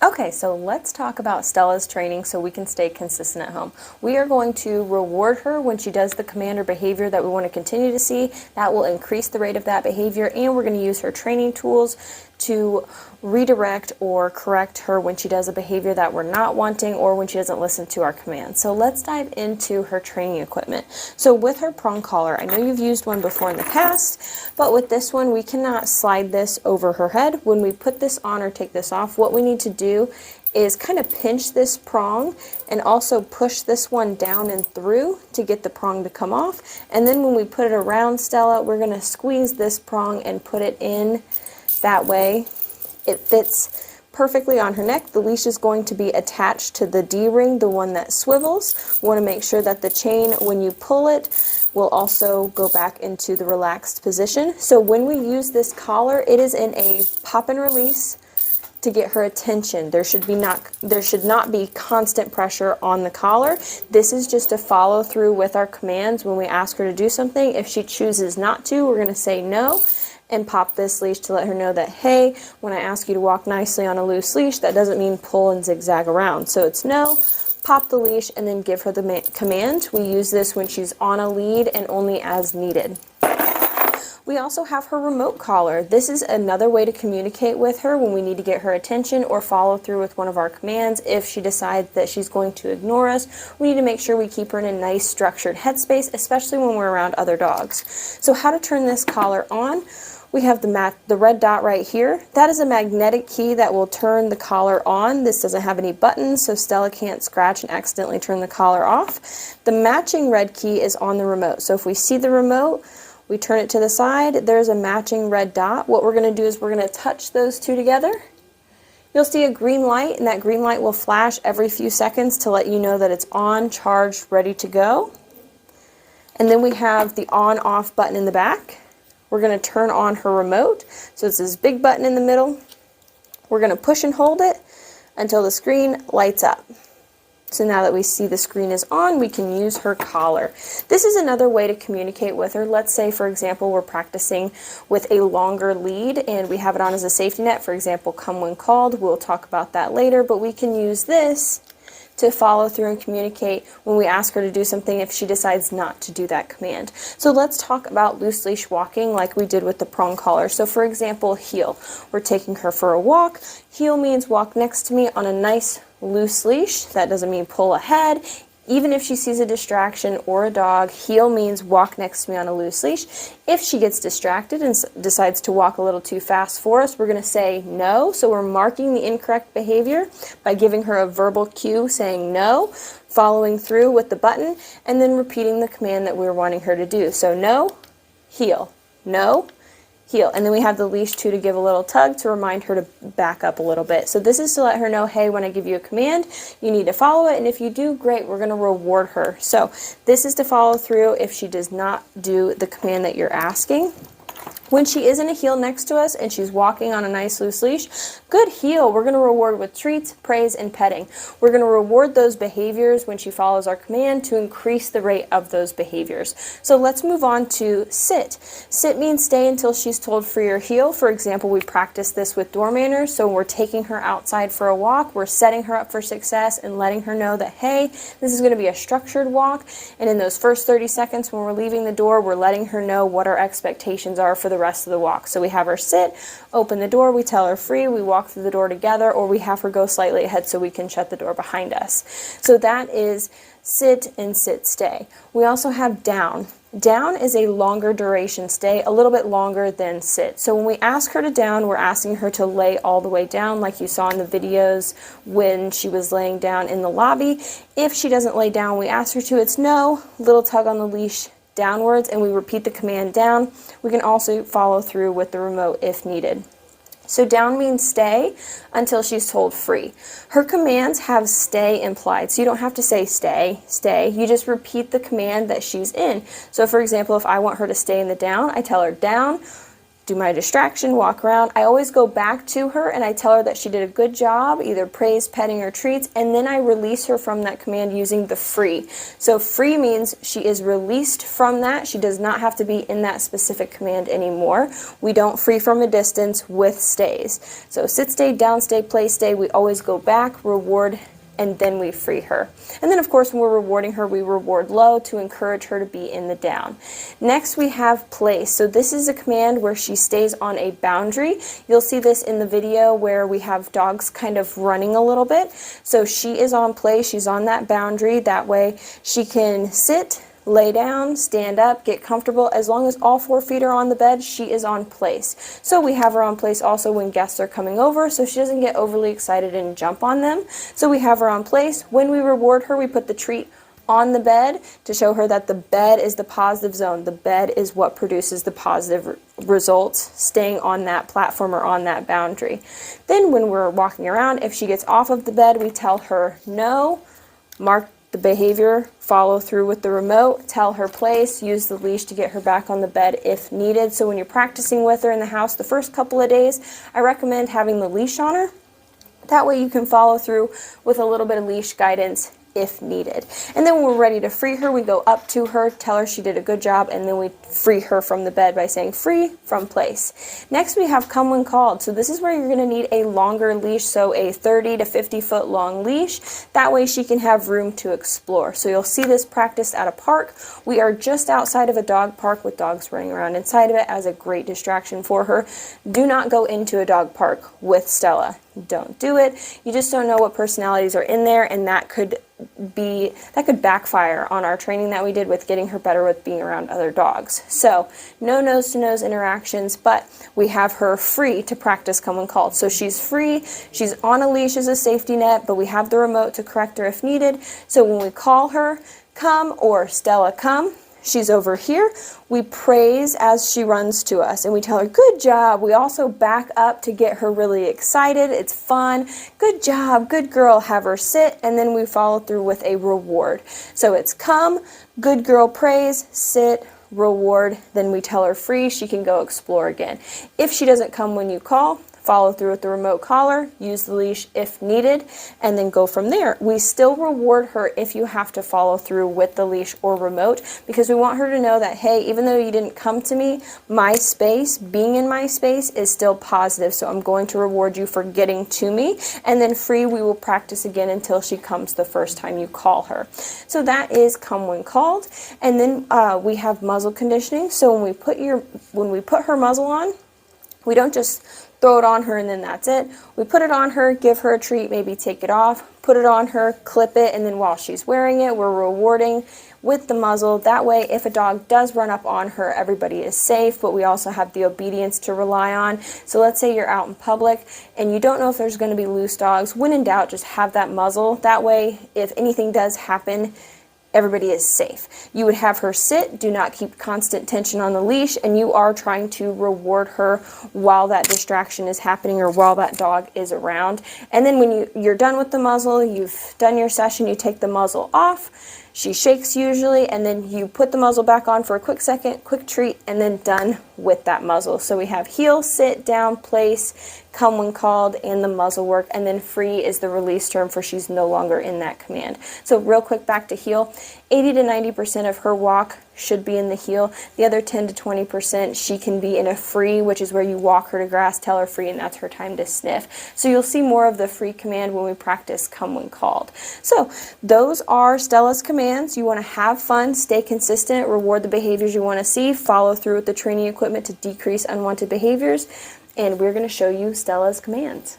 Okay, so let's talk about Stella's training so we can stay consistent at home. We are going to reward her when she does the command or behavior that we want to continue to see. That will increase the rate of that behavior, and we're going to use her training tools to redirect or correct her when she does a behavior that we're not wanting or when she doesn't listen to our commands. So let's dive into her training equipment. So with her prong collar, I know you've used one before in the past, but with this one we cannot slide this over her head. When we put this on or take this off, what we need to do is kind of pinch this prong and also push this one down and through to get the prong to come off. And then when we put it around Stella, we're going to squeeze this prong and put it in. That way it fits perfectly on her neck. The leash is going to be attached to the D-ring, the one that swivels. We want to make sure that the chain, when you pull it, will also go back into the relaxed position. So when we use this collar, it is in a pop and release to get her attention. There should not be constant pressure on the collar. This is just to follow through with our commands when we ask her to do something. If she chooses not to, we're going to say no and pop this leash to let her know that, hey, when I ask you to walk nicely on a loose leash, that doesn't mean pull and zigzag around. So it's no, pop the leash, and then give her the command. We use this when she's on a lead and only as needed. We also have her remote collar. This is another way to communicate with her when we need to get her attention or follow through with one of our commands. If she decides that she's going to ignore us, we need to make sure we keep her in a nice structured headspace, especially when we're around other dogs. So how to turn this collar on? We have the red dot right here. That is a magnetic key that will turn the collar on. This doesn't have any buttons, so Stella can't scratch and accidentally turn the collar off. The matching red key is on the remote. So if we see the remote, we turn it to the side, there's a matching red dot. What we're going to do is we're going to touch those two together. You'll see a green light, and that green light will flash every few seconds to let you know that it's on, charged, ready to go. And then we have the on-off button in the back. We're going to turn on her remote. So it's this big button in the middle. We're going to push and hold it until the screen lights up. So now that we see the screen is on, we can use her collar. This is another way to communicate with her. Let's say, for example, we're practicing with a longer lead and we have it on as a safety net. For example, come when called. We'll talk about that later, but we can use this to follow through and communicate when we ask her to do something if she decides not to do that command. So let's talk about loose leash walking like we did with the prong collar. So for example, heel. We're taking her for a walk. Heel means walk next to me on a nice loose leash. That doesn't mean pull ahead. Even if she sees a distraction or a dog, heel means walk next to me on a loose leash. If she gets distracted and decides to walk a little too fast for us, we're going to say no. So we're marking the incorrect behavior by giving her a verbal cue saying no, following through with the button, and then repeating the command that we're wanting her to do. So no, heel, no, heel. And then we have the leash too to give a little tug to remind her to back up a little bit. So this is to let her know, hey, when I give you a command, you need to follow it. And if you do, great, we're going to reward her. So this is to follow through if she does not do the command that you're asking. When she is in a heel next to us and she's walking on a nice loose leash, good heel, we're going to reward with treats, praise, and petting. We're going to reward those behaviors when she follows our command to increase the rate of those behaviors. So let's move on to sit. Sit means stay until she's told free or heel. For example, we practice this with door manners. So we're taking her outside for a walk, we're setting her up for success and letting her know that, hey, this is going to be a structured walk. And in those first 30 seconds when we're leaving the door, we're letting her know what our expectations are for the rest of the walk. So we have her sit, open the door, we tell her free, we walk through the door together, or we have her go slightly ahead so we can shut the door behind us. So that is sit and sit stay. We also have down. Down is a longer duration stay, a little bit longer than sit. So when we ask her to down, we're asking her to lay all the way down like you saw in the videos when she was laying down in the lobby. If she doesn't lay down, we ask her to, it's no, little tug on the leash downwards, and we repeat the command down. We can also follow through with the remote if needed. So down means stay until she's told free. Her commands have stay implied, so you don't have to say stay, stay. You just repeat the command that she's in. So for example, if I want her to stay in the down, I tell her down, do my distraction, walk around. I always go back to her and I tell her that she did a good job, either praise, petting, or treats, and then I release her from that command using the free. So free means she is released from that. She does not have to be in that specific command anymore. We don't free from a distance with stays. So sit, stay, down, stay, play, stay. We always go back, reward, and then we free her. And then of course when we're rewarding her, we reward low to encourage her to be in the down. Next we have place. So this is a command where she stays on a boundary. You'll see this in the video where we have dogs kind of running a little bit. So she is on place, she's on that boundary. That way she can sit, lay down, stand up, get comfortable. As long as all 4 feet are on the bed, she is on place. So we have her on place also when guests are coming over, so she doesn't get overly excited and jump on them. So we have her on place. When we reward her, we put the treat on the bed to show her that the bed is the positive zone. The bed is what produces the positive results, staying on that platform or on that boundary. Then when we're walking around, if she gets off of the bed, we tell her no, mark the behavior, follow through with the remote, tell her place, use the leash to get her back on the bed if needed. So when you're practicing with her in the house the first couple of days, I recommend having the leash on her. That way you can follow through with a little bit of leash guidance if needed. And then when we're ready to free her, we go up to her, tell her she did a good job, and then we free her from the bed by saying free from place. Next we have come when called. So this is where you're going to need a longer leash, so a 30 to 50 foot long leash. That way she can have room to explore. So you'll see this practiced at a park. We are just outside of a dog park with dogs running around inside of it as a great distraction for her. Do not go into a dog park with Stella. Don't do it. You just don't know what personalities are in there, and that could backfire on our training that we did with getting her better with being around other dogs. So no nose-to-nose interactions, but we have her free to practice come when called. So she's free, she's on a leash as a safety net, but we have the remote to correct her if needed. So when we call her, come, or Stella come, she's over here. We praise as she runs to us and we tell her, good job. We also back up to get her really excited. It's fun. Good job. Good girl. Have her sit. And then we follow through with a reward. So it's come, good girl, praise, sit, reward. Then we tell her free. She can go explore again. If she doesn't come when you call, follow through with the remote collar, use the leash if needed, and then go from there. We still reward her if you have to follow through with the leash or remote, because we want her to know that, hey, even though you didn't come to me, my space, being in my space is still positive, so I'm going to reward you for getting to me. And then free, we will practice again until she comes the first time you call her. So that is come when called. And then we have muzzle conditioning. So when we put her muzzle on, we don't just throw it on her and then that's it. We put it on her, give her a treat, maybe take it off, put it on her, clip it, and then while she's wearing it, we're rewarding with the muzzle. That way, if a dog does run up on her, everybody is safe, but we also have the obedience to rely on. So let's say you're out in public and you don't know if there's going to be loose dogs. When in doubt, just have that muzzle. That way, if anything does happen, everybody is safe. You would have her sit, do not keep constant tension on the leash, and you are trying to reward her while that distraction is happening or while that dog is around. And then when you're done with the muzzle, you've done your session, you take the muzzle off. She shakes usually, and then you put the muzzle back on for a quick second, quick treat, and then done with that muzzle. So we have heel, sit, down, place, come when called, and the muzzle work, and then free is the release term for she's no longer in that command. So real quick, back to heel. 80 to 90% of her walk should be in the heel. The other 10 to 20% she can be in a free, which is where you walk her to grass, tell her free, and that's her time to sniff. So you'll see more of the free command when we practice come when called. So those are Stella's commands. You want to have fun, stay consistent, reward the behaviors you want to see, follow through with the training equipment to decrease unwanted behaviors, and we're going to show you Stella's commands.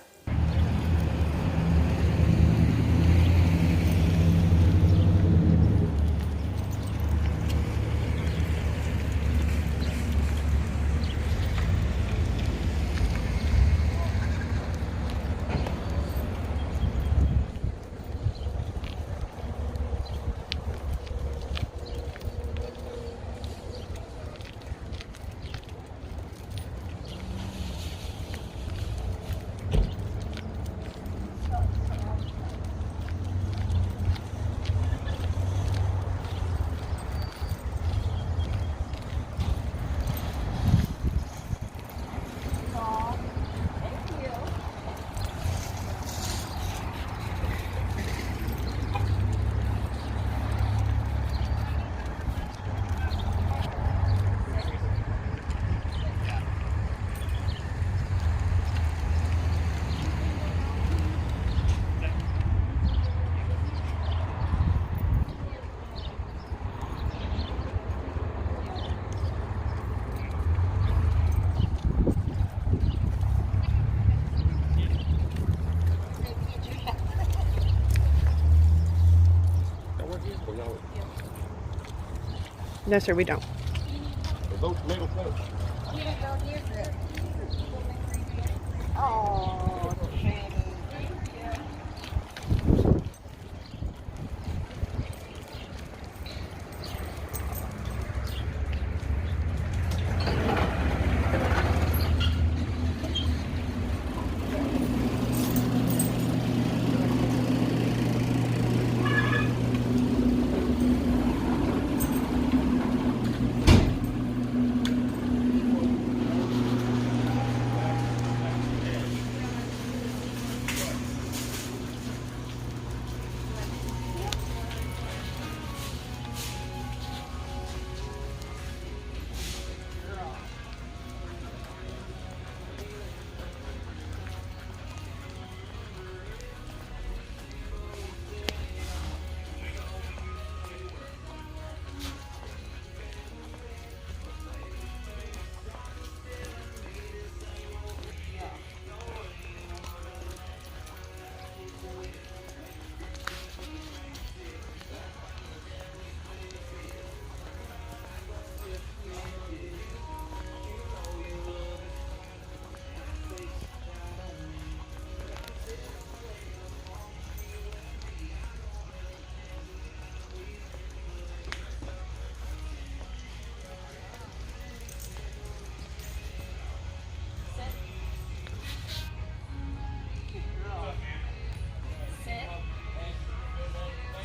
No, sir, we don't. Vote tomato finish. Oh,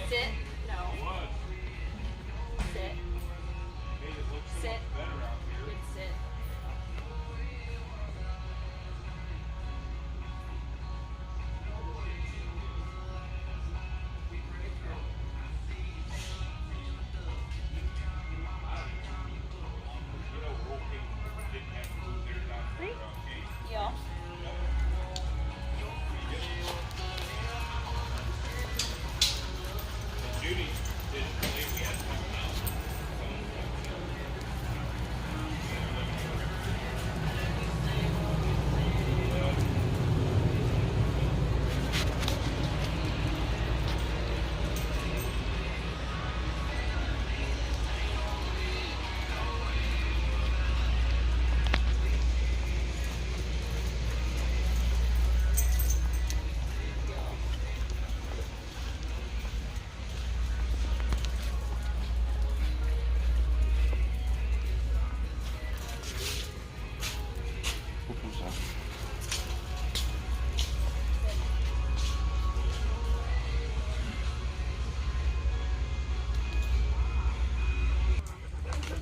Sit. No. Sit. Sit. Good sit. Yeah.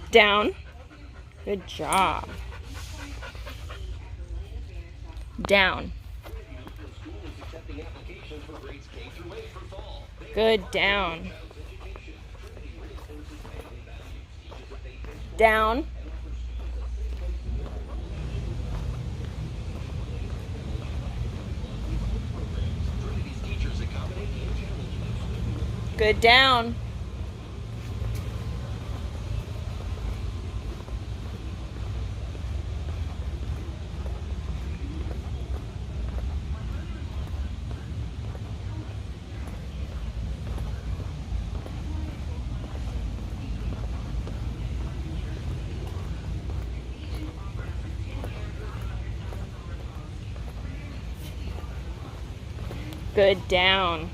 Down. Good job. Down. Good. Down. Down. Good. Down. Good. Down.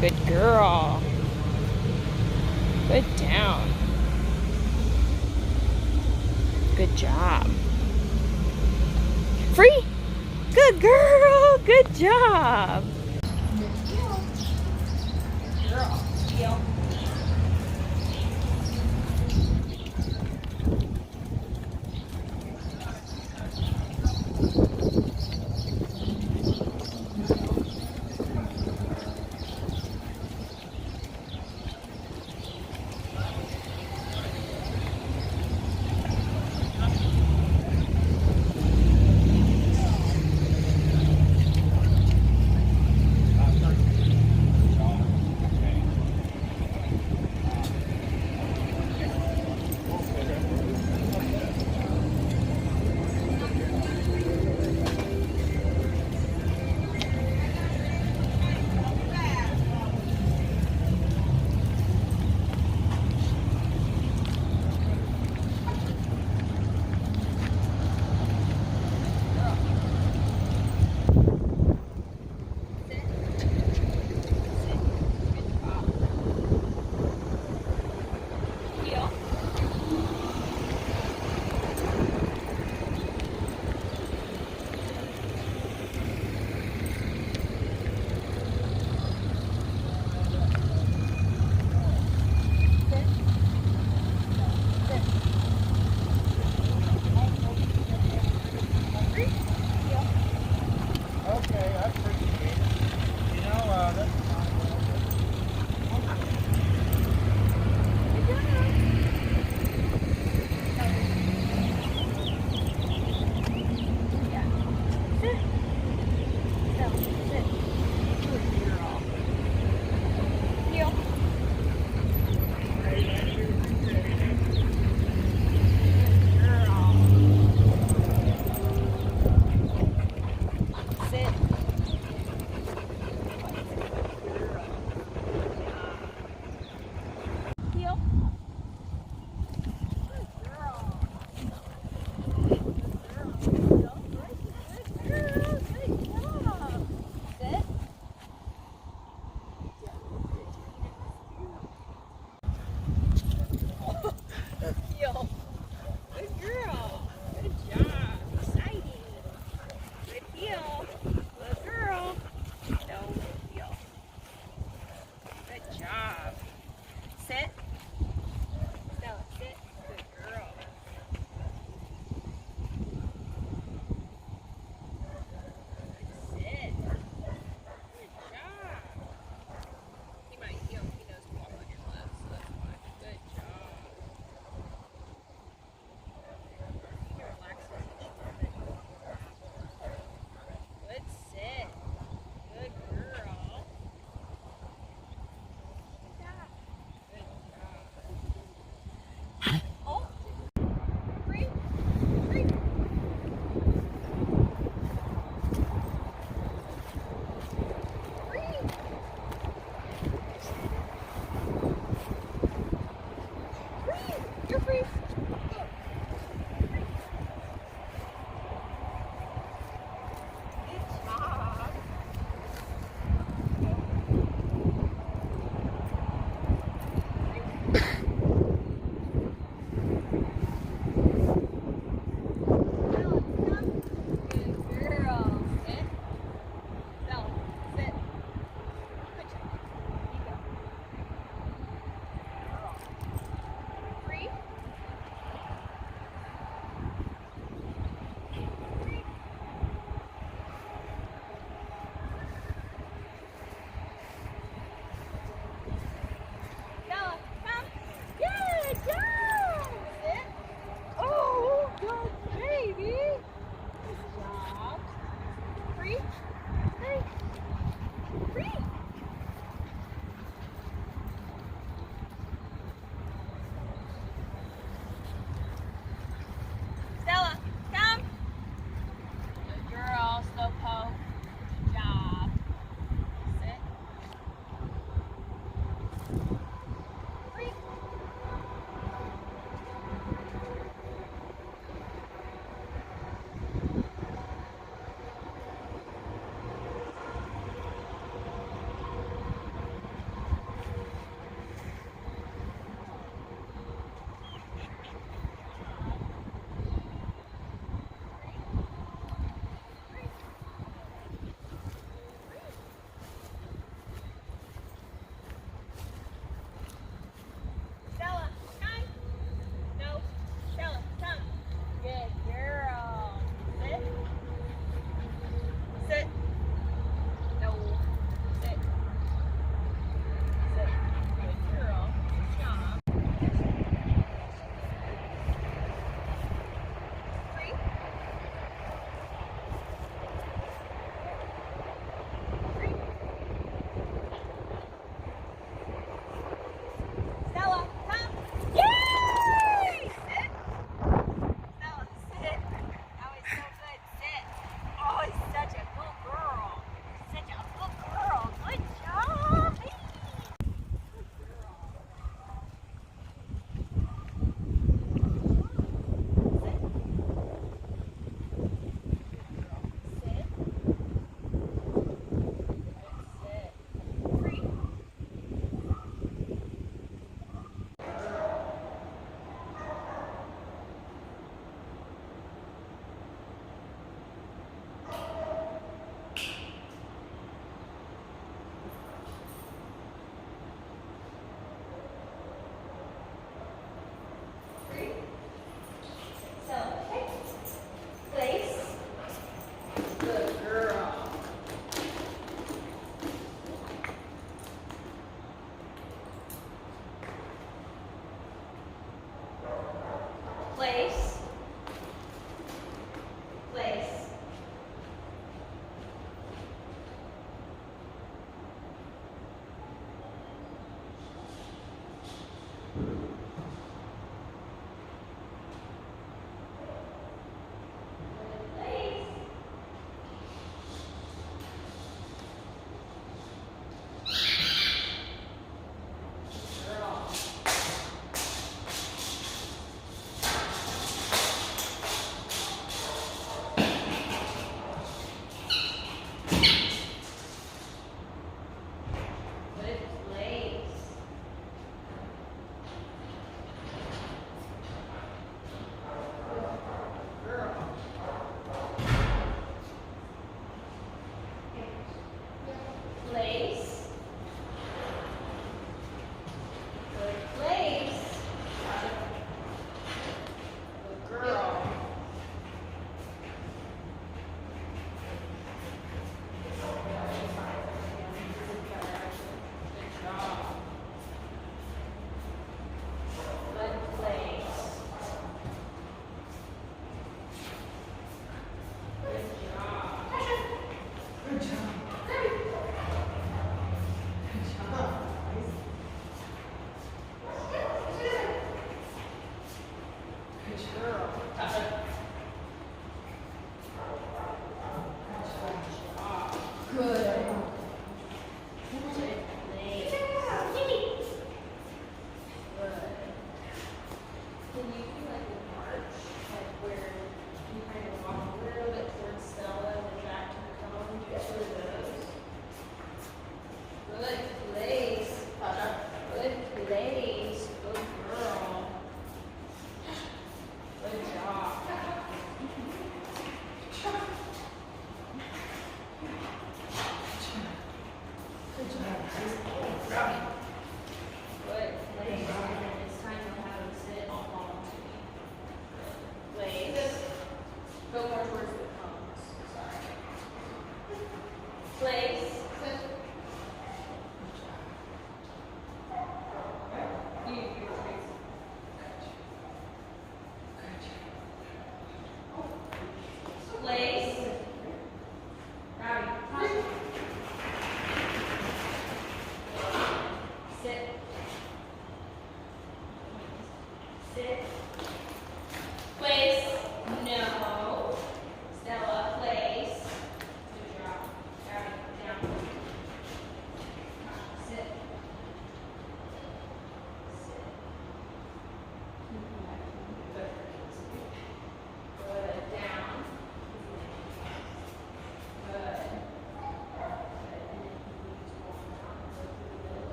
Good girl. Good. Down. Good job. Free. Good girl. Good job.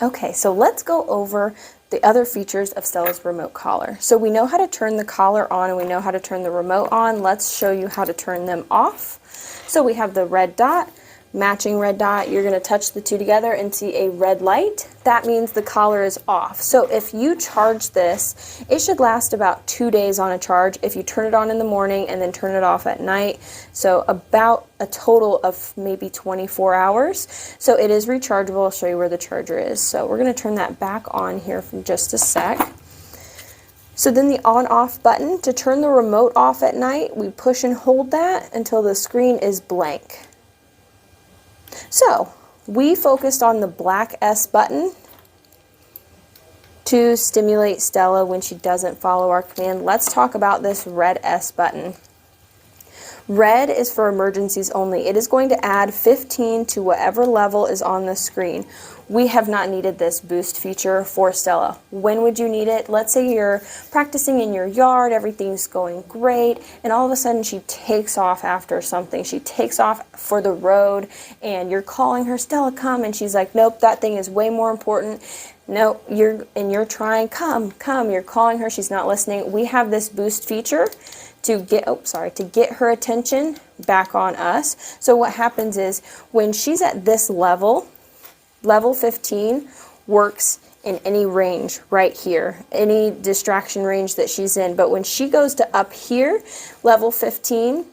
Okay, so let's go over the other features of Stella's remote collar. So we know how to turn the collar on and we know how to turn the remote on. Let's show you how to turn them off. So we have the red dot, matching red dot. You're going to touch the two together and see a red light. That means the collar is off. So if you charge this, it should last about 2 days on a charge if you turn it on in the morning and then turn it off at night. So about a total of maybe 24 hours. So it is rechargeable. I'll show you where the charger is. So we're going to turn that back on here for just a sec. So then the on-off button, to turn the remote off at night, we push and hold that until the screen is blank. So we focused on the black S button to stimulate Stella when she doesn't follow our command. Let's talk about this red S button. Red is for emergencies only. It is going to add 15 to whatever level is on the screen. We have not needed this boost feature for Stella. When would you need it? Let's say you're practicing in your yard, everything's going great, and all of a sudden she takes off after something. She takes off for the road, and you're calling her, Stella, come, and she's like, nope, that thing is way more important. No, you're trying, come, you're calling her, she's not listening. We have this boost feature to get her attention back on us. So what happens is when she's at this level, level 15 works in any range right here, any distraction range that she's in. But when she goes to up here, level 15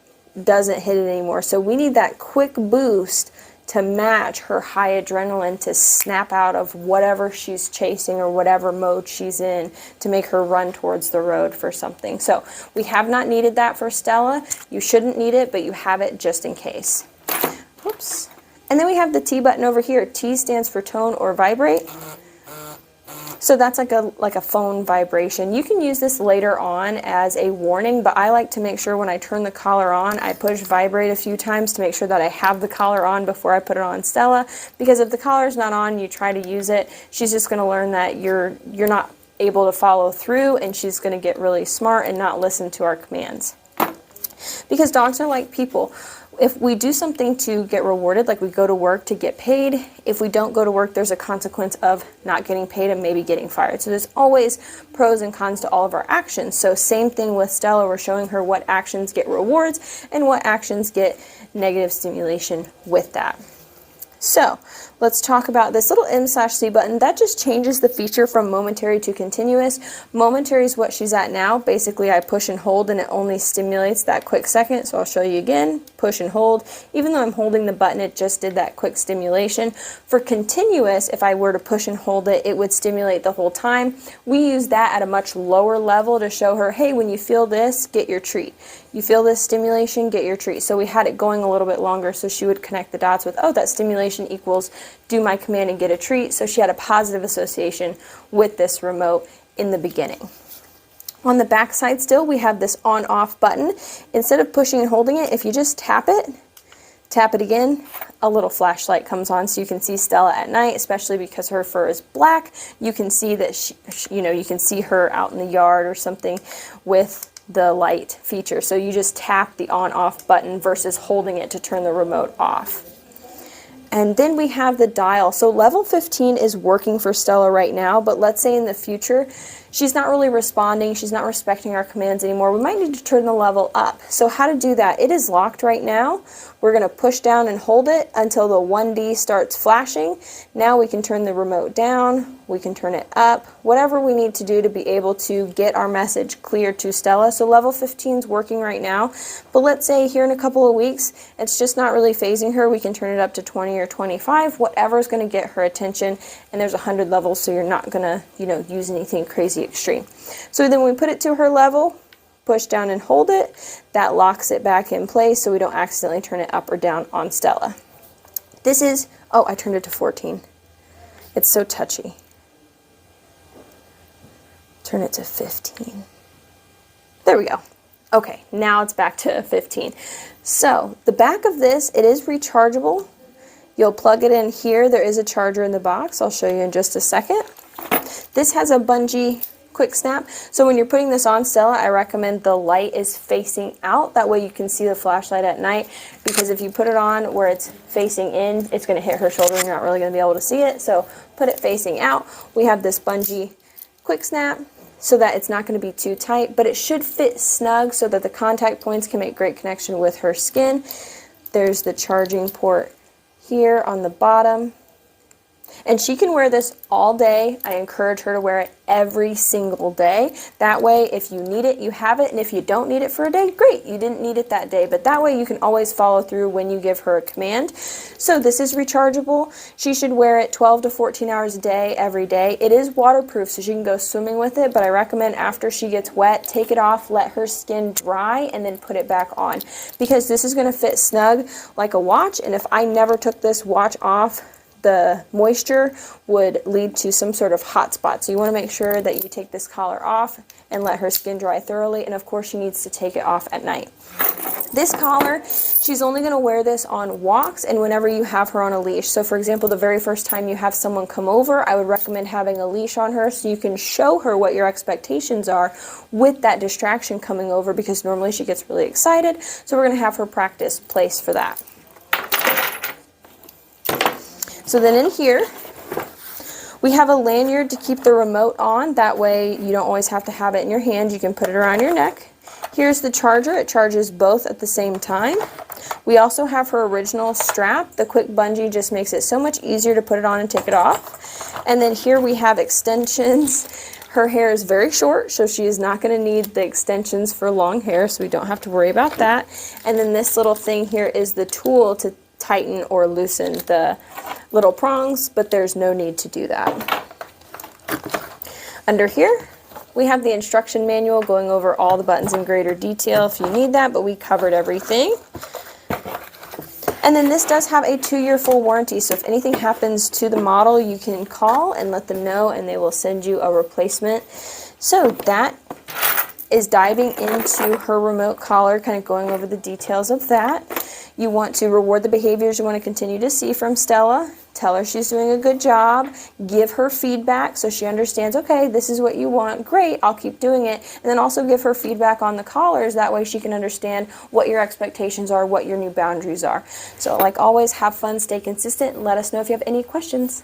doesn't hit it anymore. So we need that quick boost to match her high adrenaline to snap out of whatever she's chasing or whatever mode she's in to make her run towards the road for something. So we have not needed that for Stella. You shouldn't need it, but you have it just in case. Whoops. And then we have the T button over here. T stands for tone or vibrate. So that's like a phone vibration. You can use this later on as a warning, but I like to make sure when I turn the collar on, I push vibrate a few times to make sure that I have the collar on before I put it on Stella. Because if the collar's not on, you try to use it, she's just going to learn that you're not able to follow through, and she's going to get really smart and not listen to our commands. Because dogs are like people. If we do something to get rewarded, like we go to work to get paid, if we don't go to work, there's a consequence of not getting paid and maybe getting fired. So there's always pros and cons to all of our actions. So same thing with Stella, we're showing her what actions get rewards and what actions get negative stimulation with that. So let's talk about this little M/C button. That just changes the feature from momentary to continuous. Momentary is what she's at now. Basically, I push and hold and it only stimulates that quick second. So I'll show you again, push and hold. Even though I'm holding the button, it just did that quick stimulation. For continuous, if I were to push and hold it, it would stimulate the whole time. We use that at a much lower level to show her, hey, when you feel this, get your treat. You feel this stimulation, get your treat. So we had it going a little bit longer so she would connect the dots with, oh, that stimulation equals do my command and get a treat. So she had a positive association with this remote in the beginning. On the back side still, we have this on-off button. Instead of pushing and holding it, if you just tap it again, a little flashlight comes on so you can see Stella at night, especially because her fur is black. You can see that you can see her out in the yard or something with the light feature. So you just tap the on-off button versus holding it to turn the remote off. And then we have the dial. So level 15 is working for Stella right now, but let's say in the future she's not really responding, she's not respecting our commands anymore. We might need to turn the level up. So how to do that? It is locked right now. We're going to push down and hold it until the 1D starts flashing. Now we can turn the remote down, we can turn it up, whatever we need to do to be able to get our message clear to Stella. So level 15 is working right now, but let's say here in a couple of weeks, it's just not really phasing her. We can turn it up to 20 or 25, whatever is going to get her attention, and there's 100 levels, so you're not going to, use anything crazy extreme. So then we put it to her level, push down and hold it, that locks it back in place so we don't accidentally turn it up or down on Stella. This is, oh, I turned it to 14. It's so touchy. Turn it to 15. There we go. Okay, now it's back to 15. So the back of this, it is rechargeable. You'll plug it in here. There is a charger in the box. I'll show you in just a second. This has a bungee quick snap. So when you're putting this on, Stella, I recommend the light is facing out. That way you can see the flashlight at night, because if you put it on where it's facing in, it's going to hit her shoulder and you're not really going to be able to see it. So put it facing out. We have this bungee quick snap so that it's not going to be too tight, but it should fit snug so that the contact points can make great connection with her skin. There's the charging port here on the bottom. And she can wear this all day. I encourage her to wear it every single day. That way, if you need it, you have it. And if you don't need it for a day, great, you didn't need it that day. But that way you can always follow through when you give her a command. So this is rechargeable. She should wear it 12 to 14 hours a day, every day. It is waterproof, so she can go swimming with it. But I recommend after she gets wet, take it off, let her skin dry, and then put it back on. Because this is going to fit snug like a watch. And if I never took this watch off, the moisture would lead to some sort of hot spot. So you want to make sure that you take this collar off and let her skin dry thoroughly. And of course she needs to take it off at night. This collar, she's only going to wear this on walks and whenever you have her on a leash. So for example, the very first time you have someone come over, I would recommend having a leash on her so you can show her what your expectations are with that distraction coming over, because normally she gets really excited. So we're going to have her practice place for that. So then in here, we have a lanyard to keep the remote on. That way you don't always have to have it in your hand. You can put it around your neck. Here's the charger. It charges both at the same time. We also have her original strap. The quick bungee just makes it so much easier to put it on and take it off. And then here we have extensions. Her hair is very short, so she is not going to need the extensions for long hair, so we don't have to worry about that. And then this little thing here is the tool to tighten or loosen the little prongs, but there's no need to do that. Under here, we have the instruction manual going over all the buttons in greater detail if you need that, but we covered everything. And then this does have a 2-year full warranty, so if anything happens to the model, you can call and let them know and they will send you a replacement. So that is diving into her remote collar, kind of going over the details of that. You want to reward the behaviors you want to continue to see from Stella. Tell her she's doing a good job. Give her feedback so she understands, okay, this is what you want. Great, I'll keep doing it. And then also give her feedback on the collars. That way she can understand what your expectations are, what your new boundaries are. So like always, have fun, stay consistent, and let us know if you have any questions.